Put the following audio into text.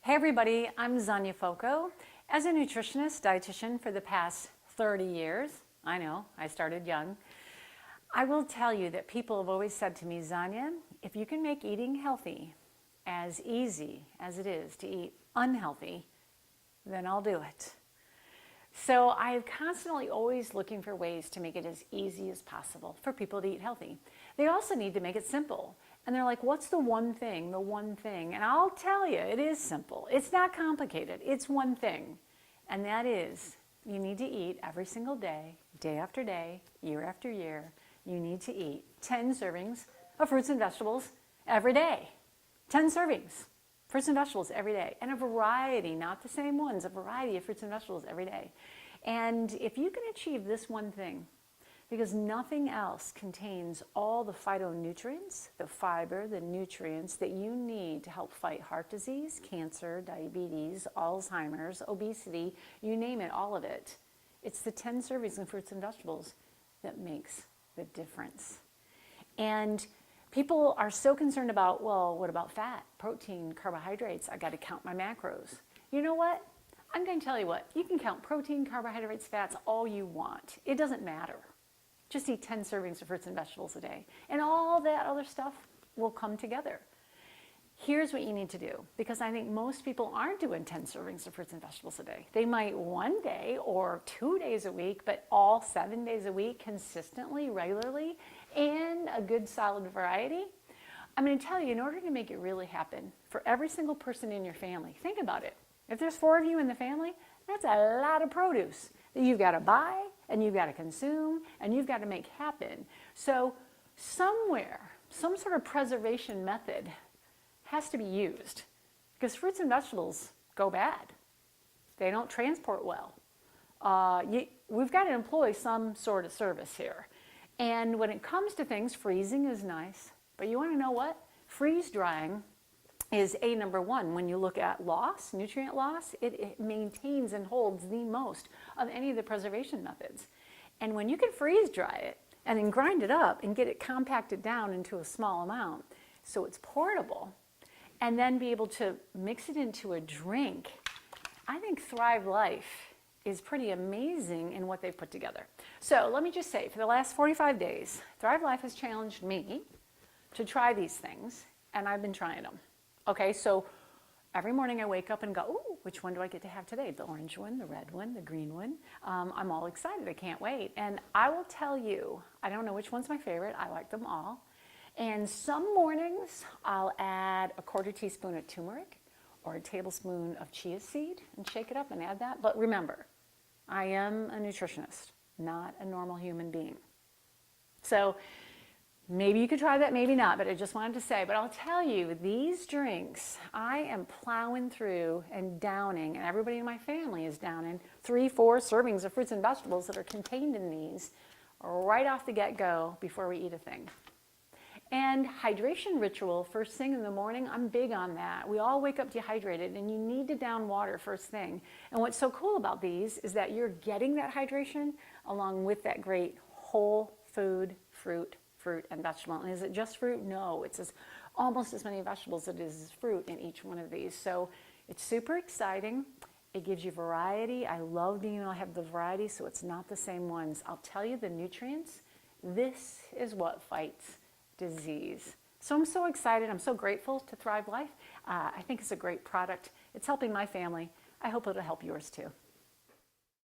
Hey everybody, I'm Zonya Foco. As a nutritionist, dietitian for the past 30 years, I know, I started young, I will tell you that people have always said to me, Zonya, if you can make eating healthy as easy as it is to eat unhealthy, then I'll do it. So I'm constantly always looking for ways to make it as easy as possible for people to eat healthy. They also need to make it simple. And they're like, what's the one thing, the one thing? And I'll tell you, it is simple. It's not complicated. It's one thing. And that is, you need to eat every single day, day after day, year after year. You need to eat 10 servings of fruits and vegetables every day. 10 servings, fruits and vegetables every day. And a variety, not the same ones, a variety of fruits and vegetables every day. And if you can achieve this one thing, because nothing else contains all the phytonutrients, the fiber, the nutrients that you need to help fight heart disease, cancer, diabetes, Alzheimer's, obesity, you name it, all of it. It's the 10 servings of fruits and vegetables that makes the difference. And people are so concerned about, well, what about fat, protein, carbohydrates? I got to count my macros. You know what? I'm going to tell you what, you can count protein, carbohydrates, fats, all you want. It doesn't matter. Just eat 10 servings of fruits and vegetables a day. And all that other stuff will come together. Here's what you need to do, because I think most people aren't doing 10 servings of fruits and vegetables a day. They might one day or 2 days a week, but all 7 days a week, consistently, regularly, and a good solid variety. I'm going to tell you, in order to make it really happen, for every single person in your family, think about it. If there's 4 of you in the family, that's a lot of produce that you've got to buy, and you've got to consume, and you've got to make happen. So somewhere, some sort of preservation method has to be used, because fruits and vegetables go bad. They don't transport well. We've got to employ some sort of service here. And when it comes to things, freezing is nice, but you want to know what? Freeze drying is number one. When you look at loss, nutrient loss, it maintains and holds the most of any of the preservation methods. And when you can freeze dry it and then grind it up and get it compacted down into a small amount so it's portable, and then be able to mix it into a drink, I think Thrive Life is pretty amazing in what they've put together. So let me just say, for the last 45 days, Thrive Life has challenged me to try these things, and I've been trying them. Okay, so every morning I wake up and go, ooh, which one do I get to have today? The orange one, the red one, the green one. I'm all excited, I can't wait. And I will tell you, I don't know which one's my favorite, I like them all. And some mornings I'll add a 1/4 teaspoon of turmeric or a tablespoon of chia seed and shake it up and add that. But remember, I am a nutritionist, not a normal human being. So maybe you could try that, maybe not, but I just wanted to say, but I'll tell you, these drinks, I am plowing through and downing, and everybody in my family is downing 3-4 servings of fruits and vegetables that are contained in these right off the get-go before we eat a thing. And hydration ritual, first thing in the morning, I'm big on that. We all wake up dehydrated, and you need to down water first thing. And what's so cool about these is that you're getting that hydration along with that great whole food, fruit and vegetable. And is it just fruit? No, it's almost as many vegetables as it is fruit in each one of these. So it's super exciting. It gives you variety. I love being able to have the variety so it's not the same ones. I'll tell you the nutrients. This is what fights disease. So I'm so excited. I'm so grateful to Thrive Life. I think it's a great product. It's helping my family. I hope it'll help yours too.